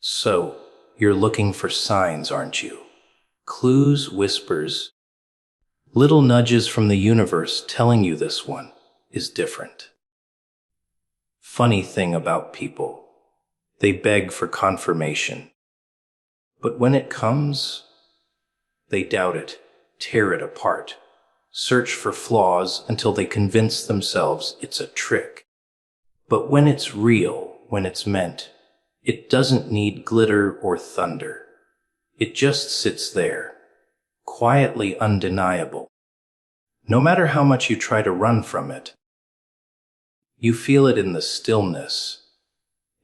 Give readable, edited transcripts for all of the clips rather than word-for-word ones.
So, you're looking for signs, aren't you? Clues, whispers, little nudges from the universe telling you this one is different. Funny thing about people, they beg for confirmation. But when it comes, they doubt it, tear it apart, search for flaws until they convince themselves it's a trick. But when it's real, when it's meant, it doesn't need glitter or thunder. It just sits there, quietly undeniable. No matter how much you try to run from it, you feel it in the stillness,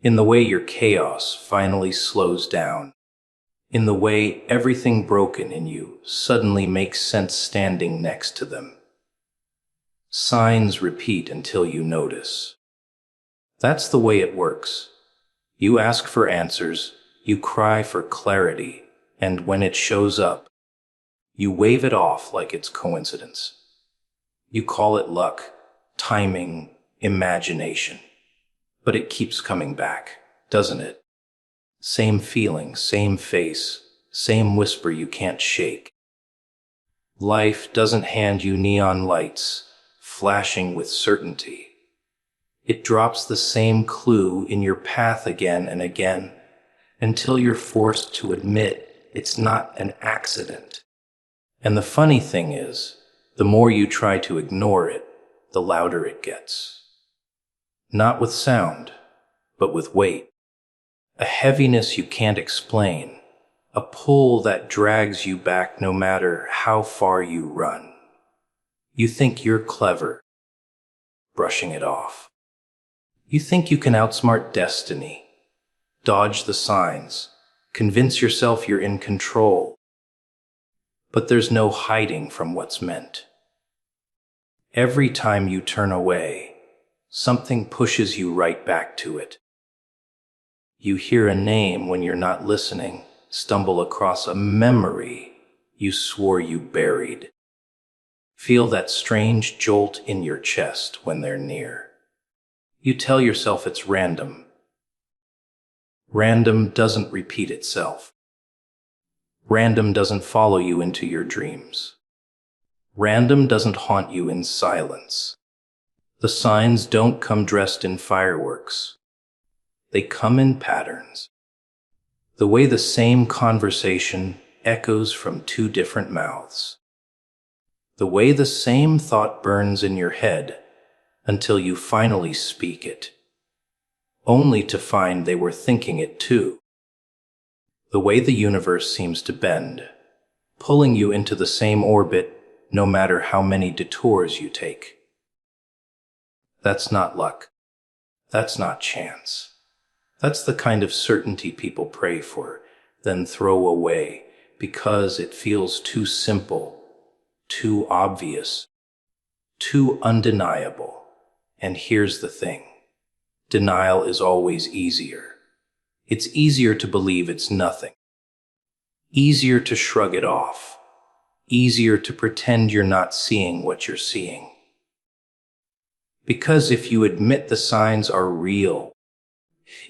in the way your chaos finally slows down, in the way everything broken in you suddenly makes sense standing next to them. Signs repeat until you notice. That's the way it works. You ask for answers, you cry for clarity, and when it shows up, you wave it off like it's coincidence. You call it luck, timing, imagination. But it keeps coming back, doesn't it? Same feeling, same face, same whisper you can't shake. Life doesn't hand you neon lights, flashing with certainty. It drops the same clue in your path again and again, until you're forced to admit it's not an accident. And the funny thing is, the more you try to ignore it, the louder it gets. Not with sound, but with weight. A heaviness you can't explain, a pull that drags you back no matter how far you run. You think you're clever, brushing it off. You think you can outsmart destiny, dodge the signs, convince yourself you're in control. But there's no hiding from what's meant. Every time you turn away, something pushes you right back to it. You hear a name when you're not listening, stumble across a memory you swore you buried. Feel that strange jolt in your chest when they're near. You tell yourself it's random. Random doesn't repeat itself. Random doesn't follow you into your dreams. Random doesn't haunt you in silence. The signs don't come dressed in fireworks. They come in patterns. The way the same conversation echoes from two different mouths. The way the same thought burns in your head until you finally speak it, only to find they were thinking it too. The way the universe seems to bend, pulling you into the same orbit no matter how many detours you take. That's not luck. That's not chance. That's the kind of certainty people pray for, then throw away because it feels too simple, too obvious, too undeniable. And here's the thing. Denial is always easier. It's easier to believe it's nothing. Easier to shrug it off. Easier to pretend you're not seeing what you're seeing. Because if you admit the signs are real,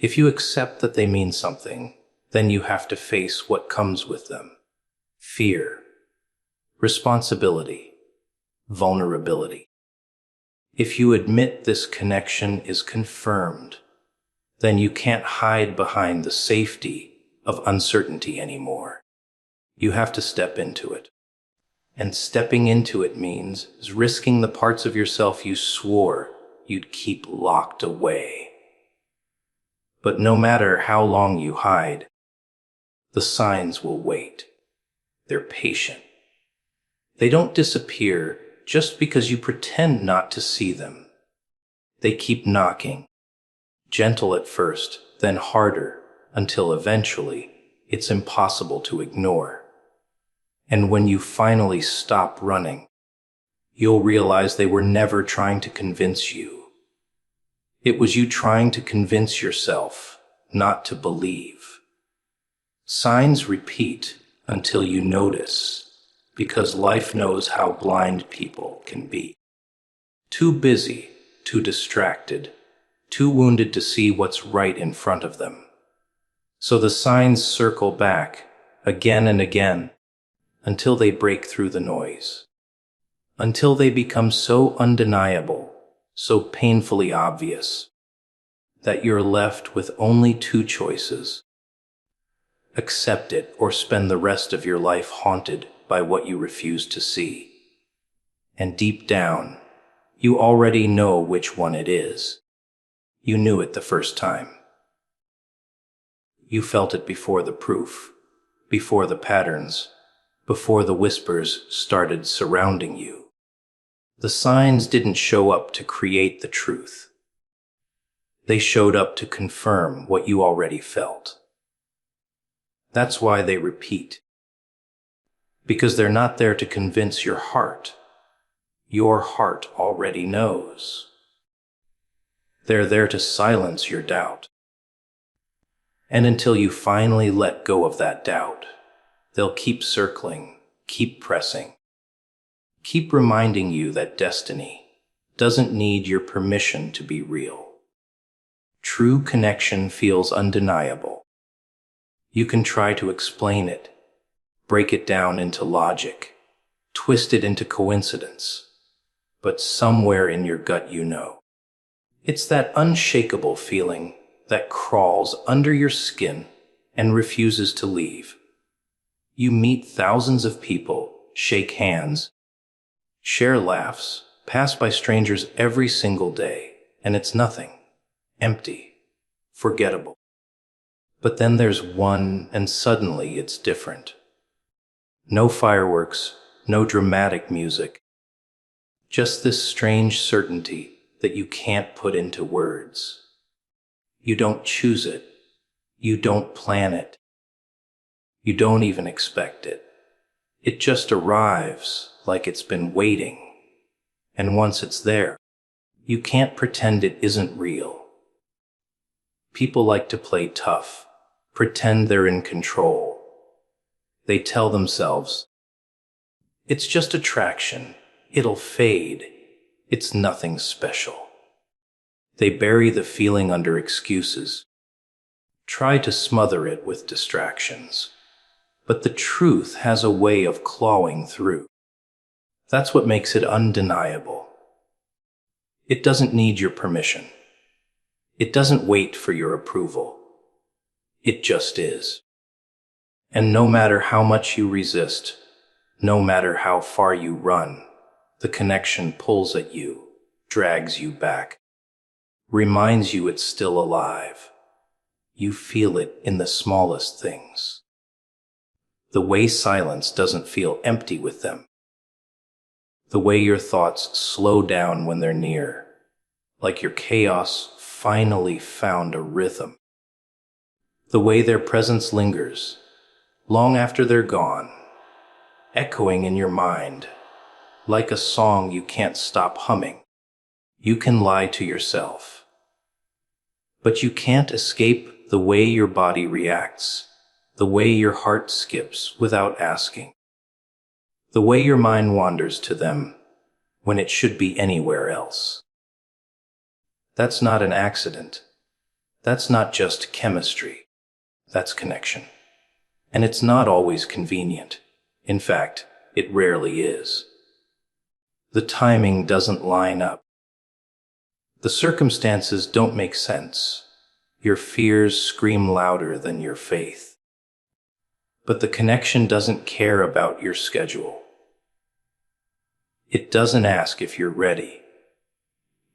if you accept that they mean something, then you have to face what comes with them. Fear, responsibility, vulnerability. If you admit this connection is confirmed, then you can't hide behind the safety of uncertainty anymore. You have to step into it. And stepping into it means risking the parts of yourself you swore you'd keep locked away. But no matter how long you hide, the signs will wait. They're patient. They don't disappear just because you pretend not to see them. They keep knocking, gentle at first, then harder, until eventually it's impossible to ignore. And when you finally stop running, you'll realize they were never trying to convince you. It was you trying to convince yourself not to believe. Signs repeat until you notice, because life knows how blind people can be. Too busy, too distracted, too wounded to see what's right in front of them. So the signs circle back again and again until they break through the noise, until they become so undeniable, so painfully obvious, that you're left with only two choices: accept it or spend the rest of your life haunted by what you refuse to see. And deep down, you already know which one it is. You knew it the first time. You felt it before the proof, before the patterns, before the whispers started surrounding you. The signs didn't show up to create the truth. They showed up to confirm what you already felt. That's why they repeat. Because they're not there to convince your heart. Your heart already knows. They're there to silence your doubt. And until you finally let go of that doubt, they'll keep circling, keep pressing, keep reminding you that destiny doesn't need your permission to be real. True connection feels undeniable. You can try to explain it, break it down into logic, twist it into coincidence, but somewhere in your gut you know. It's that unshakable feeling that crawls under your skin and refuses to leave. You meet thousands of people, shake hands, share laughs, pass by strangers every single day, and it's nothing. Empty. Forgettable. But then there's one, and suddenly it's different. No fireworks, no dramatic music. Just this strange certainty that you can't put into words. You don't choose it. You don't plan it. You don't even expect it. It just arrives like it's been waiting. And once it's there, you can't pretend it isn't real. People like to play tough, pretend they're in control. They tell themselves, it's just attraction. It'll fade. It's nothing special. They bury the feeling under excuses, try to smother it with distractions. But the truth has a way of clawing through. That's what makes it undeniable. It doesn't need your permission. It doesn't wait for your approval. It just is. And no matter how much you resist, no matter how far you run, the connection pulls at you, drags you back, reminds you it's still alive. You feel it in the smallest things. The way silence doesn't feel empty with them. The way your thoughts slow down when they're near, like your chaos finally found a rhythm. The way their presence lingers, long after they're gone, echoing in your mind, like a song you can't stop humming. You can lie to yourself, but you can't escape the way your body reacts, the way your heart skips without asking, the way your mind wanders to them when it should be anywhere else. That's not an accident. That's not just chemistry. That's connection. And it's not always convenient. In fact, it rarely is. The timing doesn't line up. The circumstances don't make sense. Your fears scream louder than your faith. But the connection doesn't care about your schedule. It doesn't ask if you're ready.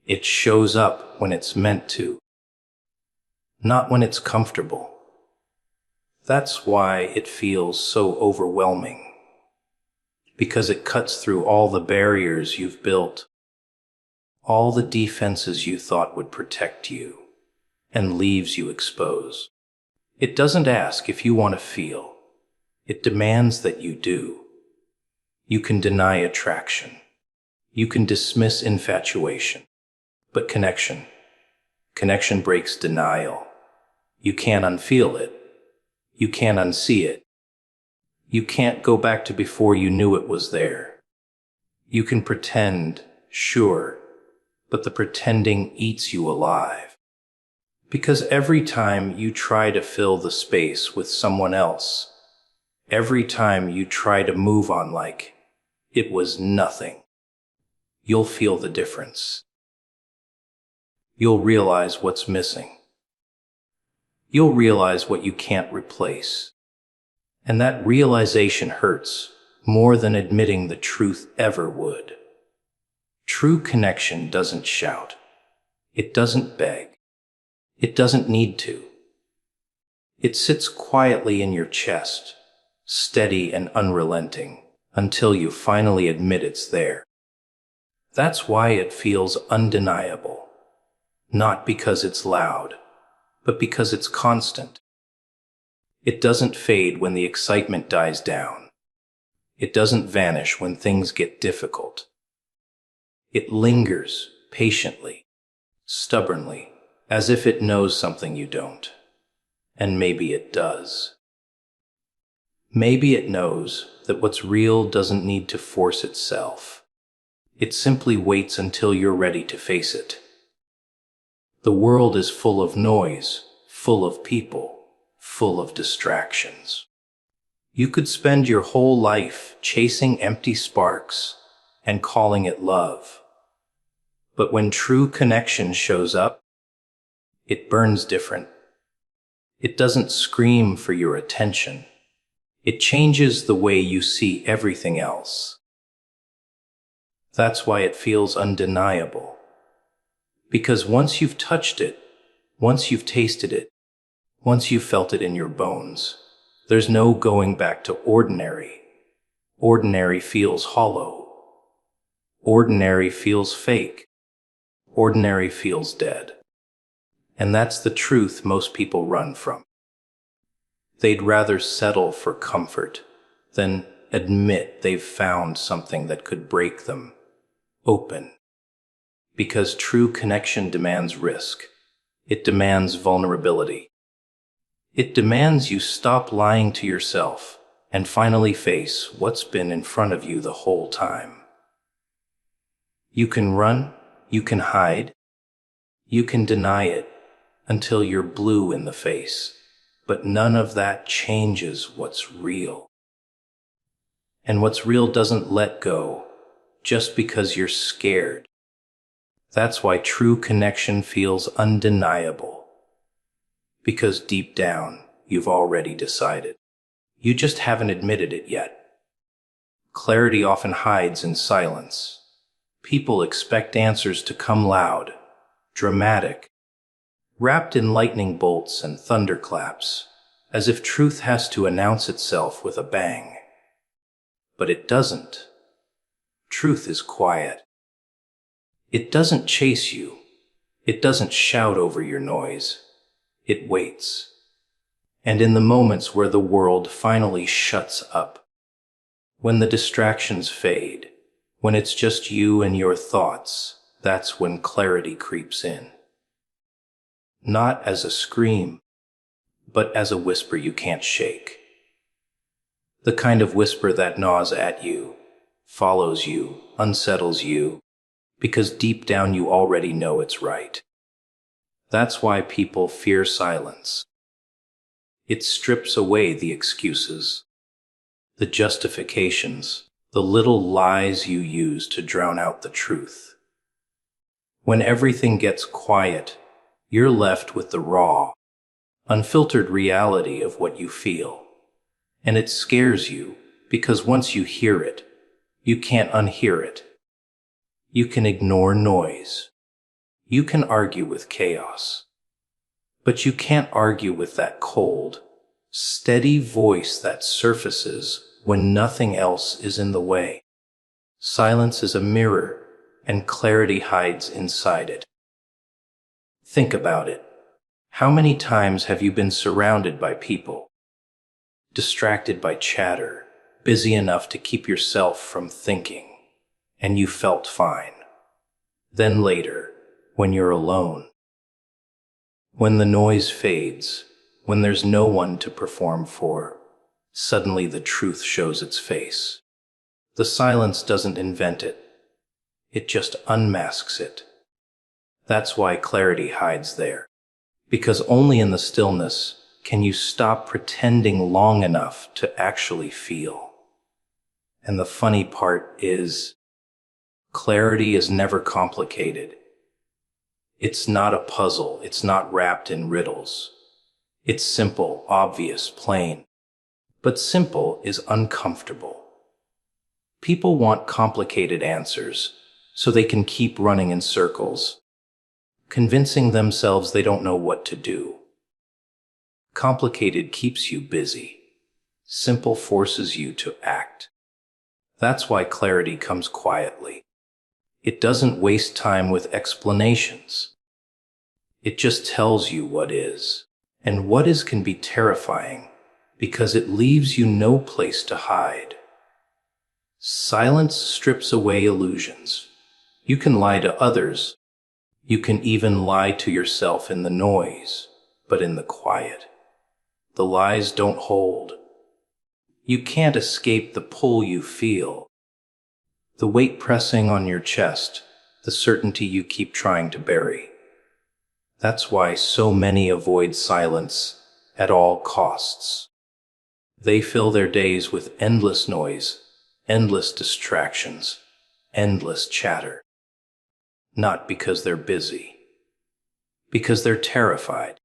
It shows up when it's meant to, not when it's comfortable. That's why it feels so overwhelming, because it cuts through all the barriers you've built, all the defenses you thought would protect you, and leaves you exposed. It doesn't ask if you want to feel. It demands that you do. You can deny attraction. You can dismiss infatuation. But connection breaks denial. You can't unfeel it. You can't unsee it. You can't go back to before you knew it was there. You can pretend, sure, but the pretending eats you alive. Because every time you try to fill the space with someone else, every time you try to move on like it was nothing, you'll feel the difference. You'll realize what's missing. You'll realize what you can't replace. And that realization hurts more than admitting the truth ever would. True connection doesn't shout. It doesn't beg. It doesn't need to. It sits quietly in your chest, steady and unrelenting, until you finally admit it's there. That's why it feels undeniable. Not because it's loud, but because it's constant. It doesn't fade when the excitement dies down. It doesn't vanish when things get difficult. It lingers patiently, stubbornly, as if it knows something you don't. And maybe it does. Maybe it knows that what's real doesn't need to force itself. It simply waits until you're ready to face it. The world is full of noise, full of people, full of distractions. You could spend your whole life chasing empty sparks and calling it love. But when true connection shows up, it burns different. It doesn't scream for your attention. It changes the way you see everything else. That's why it feels undeniable. Because once you've touched it, once you've tasted it, once you've felt it in your bones, there's no going back to ordinary. Ordinary feels hollow. Ordinary feels fake. Ordinary feels dead. And that's the truth most people run from. They'd rather settle for comfort than admit they've found something that could break them open. Because true connection demands risk. It demands vulnerability. It demands you stop lying to yourself and finally face what's been in front of you the whole time. You can run, you can hide, you can deny it until you're blue in the face, but none of that changes what's real. And what's real doesn't let go just because you're scared. That's why true connection feels undeniable. Because deep down, you've already decided. You just haven't admitted it yet. Clarity often hides in silence. People expect answers to come loud, dramatic, wrapped in lightning bolts and thunderclaps, as if truth has to announce itself with a bang. But it doesn't. Truth is quiet. It doesn't chase you. It doesn't shout over your noise. It waits. And in the moments where the world finally shuts up, when the distractions fade, when it's just you and your thoughts, that's when clarity creeps in. Not as a scream, but as a whisper you can't shake. The kind of whisper that gnaws at you, follows you, unsettles you, because deep down you already know it's right. That's why people fear silence. It strips away the excuses, the justifications, the little lies you use to drown out the truth. When everything gets quiet, you're left with the raw, unfiltered reality of what you feel. And it scares you because once you hear it, you can't unhear it. You can ignore noise. You can argue with chaos. But you can't argue with that cold, steady voice that surfaces when nothing else is in the way. Silence is a mirror, and clarity hides inside it. Think about it. How many times have you been surrounded by people, distracted by chatter, busy enough to keep yourself from thinking, and you felt fine? Then later, when you're alone, when the noise fades, when there's no one to perform for, suddenly the truth shows its face. The silence doesn't invent it. It just unmasks it. That's why clarity hides there. Because only in the stillness can you stop pretending long enough to actually feel. And the funny part is, clarity is never complicated. It's not a puzzle. It's not wrapped in riddles. It's simple, obvious, plain. But simple is uncomfortable. People want complicated answers so they can keep running in circles, convincing themselves they don't know what to do. Complicated keeps you busy. Simple forces you to act. That's why clarity comes quietly. It doesn't waste time with explanations. It just tells you what is. And what is can be terrifying because it leaves you no place to hide. Silence strips away illusions. You can lie to others. You can even lie to yourself in the noise, but in the quiet. The lies don't hold. You can't escape the pull you feel, the weight pressing on your chest, the certainty you keep trying to bury. That's why so many avoid silence at all costs. They fill their days with endless noise, endless distractions, endless chatter. Not because they're busy, because they're terrified.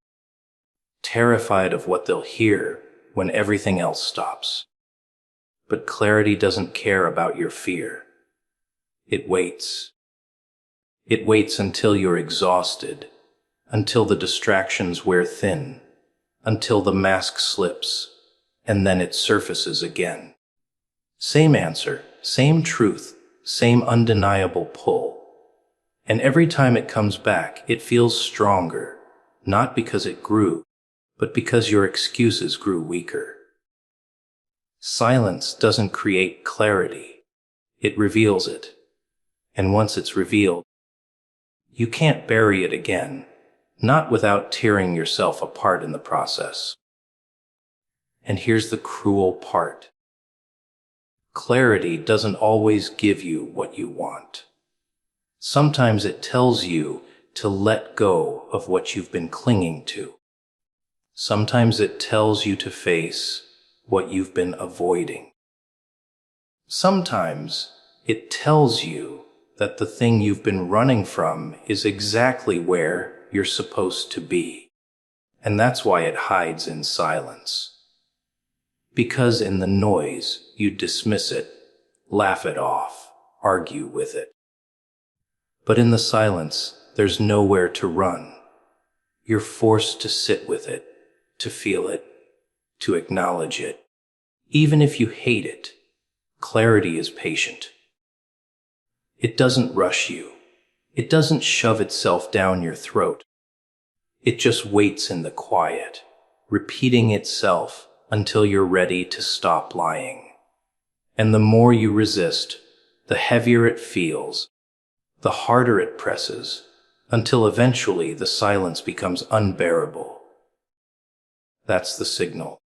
Terrified of what they'll hear when everything else stops. But clarity doesn't care about your fear. It waits. It waits until you're exhausted, until the distractions wear thin, until the mask slips, and then it surfaces again. Same answer, same truth, same undeniable pull. And every time it comes back, it feels stronger, not because it grew, but because your excuses grew weaker. Silence doesn't create clarity. It reveals it. And once it's revealed, you can't bury it again, not without tearing yourself apart in the process. And here's the cruel part. Clarity doesn't always give you what you want. Sometimes it tells you to let go of what you've been clinging to. Sometimes it tells you to face what you've been avoiding. Sometimes it tells you that the thing you've been running from is exactly where you're supposed to be. And that's why it hides in silence. Because in the noise, you dismiss it, laugh it off, argue with it. But in the silence, there's nowhere to run. You're forced to sit with it, to feel it, to acknowledge it. Even if you hate it, clarity is patient. It doesn't rush you. It doesn't shove itself down your throat. It just waits in the quiet, repeating itself until you're ready to stop lying. And the more you resist, the heavier it feels, the harder it presses, until eventually the silence becomes unbearable. That's the signal.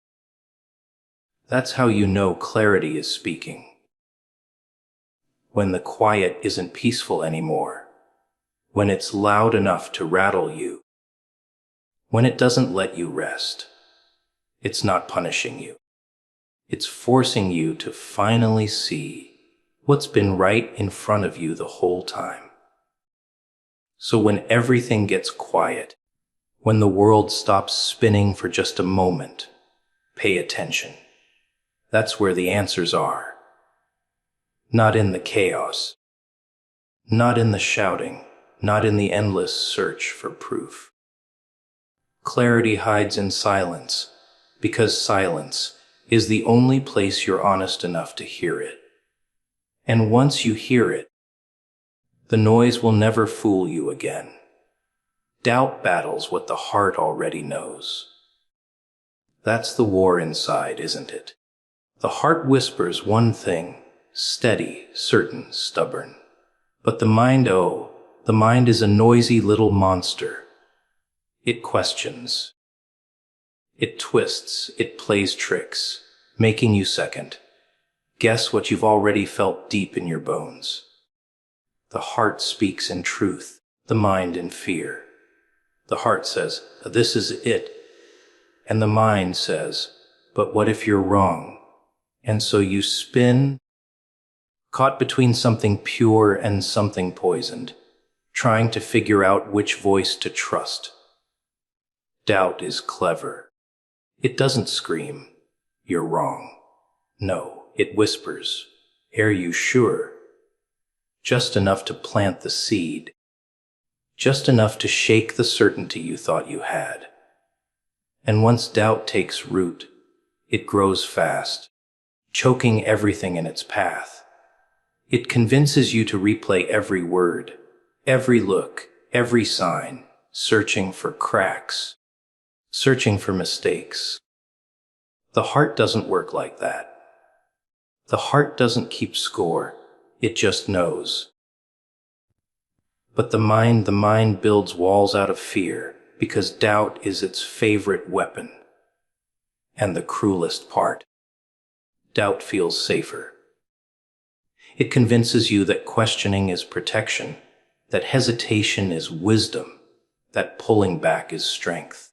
That's how you know clarity is speaking. When the quiet isn't peaceful anymore, when it's loud enough to rattle you, when it doesn't let you rest. It's not punishing you. It's forcing you to finally see what's been right in front of you the whole time. So when everything gets quiet, when the world stops spinning for just a moment, pay attention. That's where the answers are. Not in the chaos. Not in the shouting. Not in the endless search for proof. Clarity hides in silence, because silence is the only place you're honest enough to hear it. And once you hear it, the noise will never fool you again. Doubt battles what the heart already knows. That's the war inside, isn't it? The heart whispers one thing, steady, certain, stubborn. But the mind is a noisy little monster. It questions. It twists, it plays tricks, making you second. Guess what you've already felt deep in your bones. The heart speaks in truth, the mind in fear. The heart says, this is it. And the mind says, but what if you're wrong? And so you spin, caught between something pure and something poisoned, trying to figure out which voice to trust. Doubt is clever. It doesn't scream, you're wrong. No, it whispers, are you sure? Just enough to plant the seed. Just enough to shake the certainty you thought you had. And once doubt takes root, it grows fast, choking everything in its path. It convinces you to replay every word, every look, every sign, searching for cracks, searching for mistakes. The heart doesn't work like that. The heart doesn't keep score, it just knows. But the mind builds walls out of fear, because doubt is its favorite weapon. And the cruelest part, doubt feels safer. It convinces you that questioning is protection, that hesitation is wisdom, that pulling back is strength.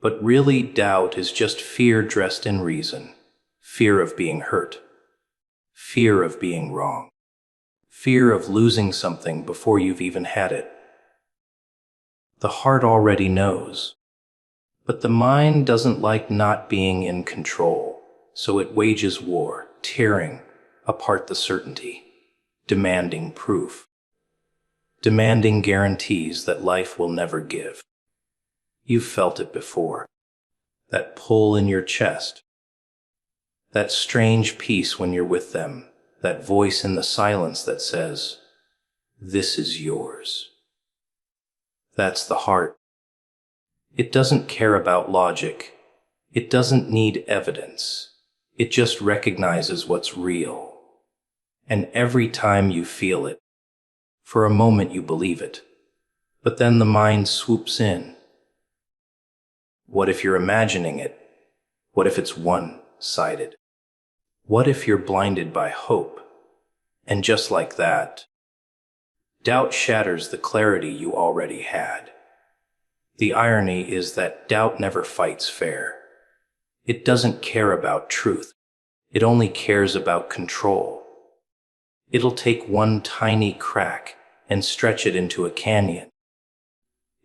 But really, doubt is just fear dressed in reason, fear of being hurt, fear of being wrong, fear of losing something before you've even had it. The heart already knows, but the mind doesn't like not being in control, so it wages war, tearing apart the certainty, demanding proof, demanding guarantees that life will never give. You've felt it before, that pull in your chest, that strange peace when you're with them, that voice in the silence that says, this is yours. That's the heart. It doesn't care about logic. It doesn't need evidence. It just recognizes what's real. And every time you feel it, for a moment you believe it, but then the mind swoops in. What if you're imagining it? What if it's one-sided? What if you're blinded by hope? And just like that, doubt shatters the clarity you already had. The irony is that doubt never fights fair. It doesn't care about truth. It only cares about control. It'll take one tiny crack and stretch it into a canyon.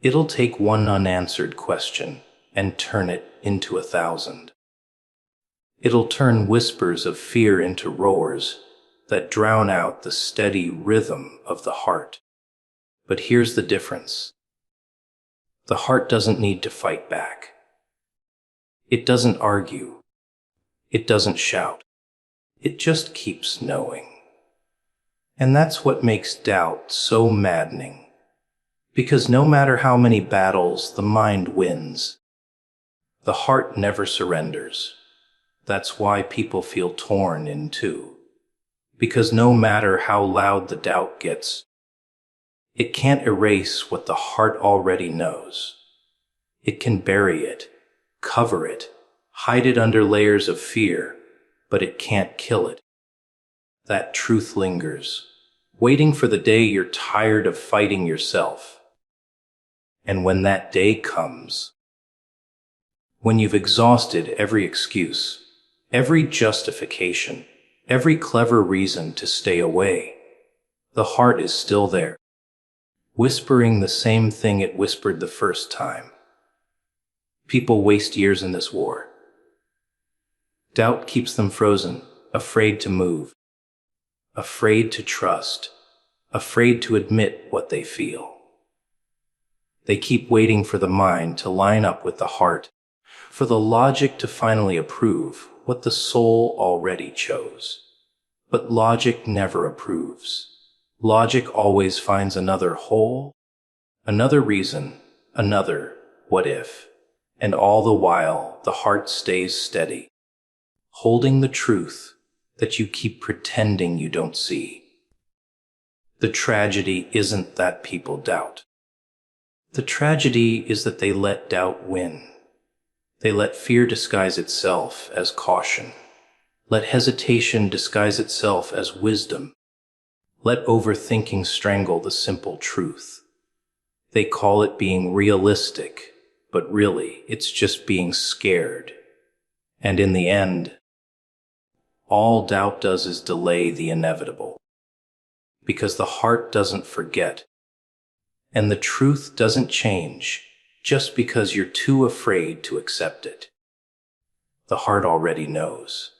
It'll take one unanswered question and turn it into 1,000. It'll turn whispers of fear into roars that drown out the steady rhythm of the heart. But here's the difference. The heart doesn't need to fight back. It doesn't argue. It doesn't shout. It just keeps knowing. And that's what makes doubt so maddening. Because no matter how many battles the mind wins, the heart never surrenders. That's why people feel torn in two. Because no matter how loud the doubt gets, it can't erase what the heart already knows. It can bury it, cover it, hide it under layers of fear, but it can't kill it. That truth lingers, waiting for the day you're tired of fighting yourself. And when that day comes, when you've exhausted every excuse, every justification, every clever reason to stay away, the heart is still there, whispering the same thing it whispered the first time. People waste years in this war. Doubt keeps them frozen, afraid to move, afraid to trust, afraid to admit what they feel. They keep waiting for the mind to line up with the heart, for the logic to finally approve what the soul already chose. But logic never approves. Logic always finds another hole, another reason, another what if. And all the while, the heart stays steady, holding the truth that you keep pretending you don't see. The tragedy isn't that people doubt. The tragedy is that they let doubt win. They let fear disguise itself as caution. Let hesitation disguise itself as wisdom. Let overthinking strangle the simple truth. They call it being realistic, but really, it's just being scared. And in the end, all doubt does is delay the inevitable. Because the heart doesn't forget, and the truth doesn't change just because you're too afraid to accept it. The heart already knows.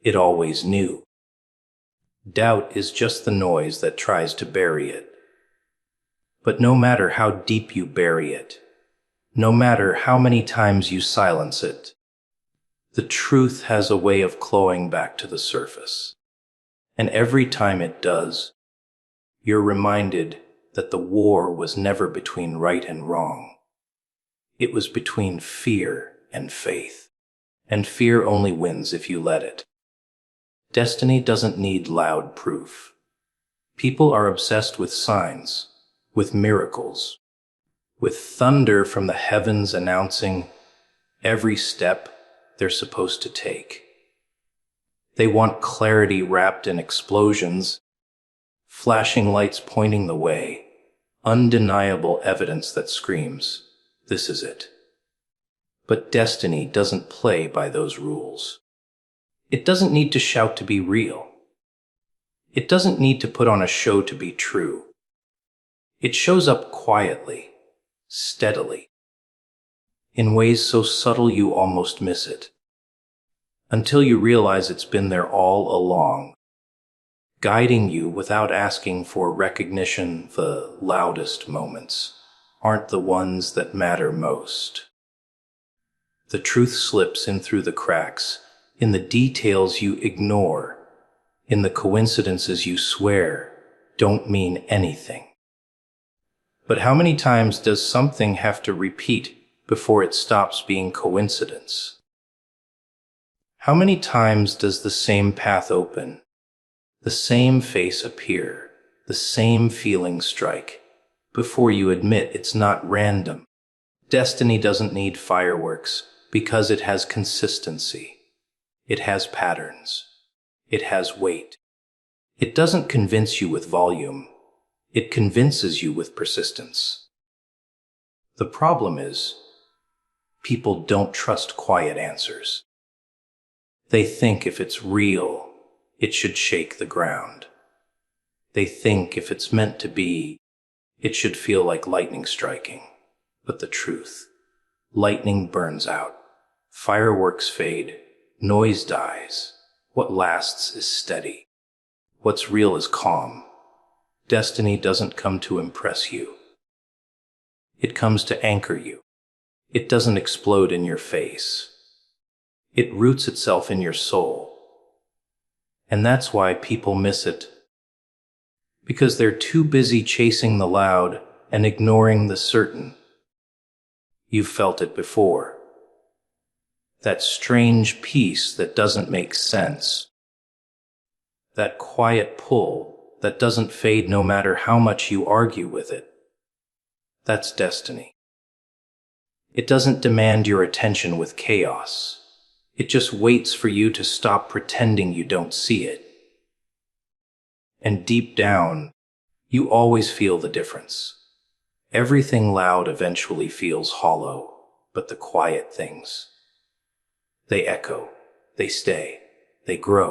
It always knew. Doubt is just the noise that tries to bury it. But no matter how deep you bury it, no matter how many times you silence it, the truth has a way of clawing back to the surface. And every time it does, you're reminded that the war was never between right and wrong. It was between fear and faith. And fear only wins if you let it. Destiny doesn't need loud proof. People are obsessed with signs, with miracles, with thunder from the heavens announcing every step they're supposed to take. They want clarity wrapped in explosions, flashing lights pointing the way, undeniable evidence that screams, "This is it." But destiny doesn't play by those rules. It doesn't need to shout to be real. It doesn't need to put on a show to be true. It shows up quietly, steadily, in ways so subtle you almost miss it, until you realize it's been there all along, guiding you without asking for recognition. The loudest moments aren't the ones that matter most. The truth slips in through the cracks, in the details you ignore, in the coincidences you swear don't mean anything. But how many times does something have to repeat before it stops being coincidence? How many times does the same path open, the same face appear, the same feeling strike, before you admit it's not random? Destiny doesn't need fireworks because it has consistency. It has patterns. It has weight. It doesn't convince you with volume. It convinces you with persistence. The problem is, people don't trust quiet answers. They think if it's real, it should shake the ground. They think if it's meant to be, it should feel like lightning striking. But the truth, lightning burns out. Fireworks fade. Noise dies. What lasts is steady. What's real is calm. Destiny doesn't come to impress you. It comes to anchor you. It doesn't explode in your face. It roots itself in your soul. And that's why people miss it. Because they're too busy chasing the loud and ignoring the certain. You've felt it before. That strange peace that doesn't make sense. That quiet pull that doesn't fade no matter how much you argue with it. That's destiny. It doesn't demand your attention with chaos. It just waits for you to stop pretending you don't see it. And deep down, you always feel the difference. Everything loud eventually feels hollow, but the quiet things, they echo, they stay, they grow.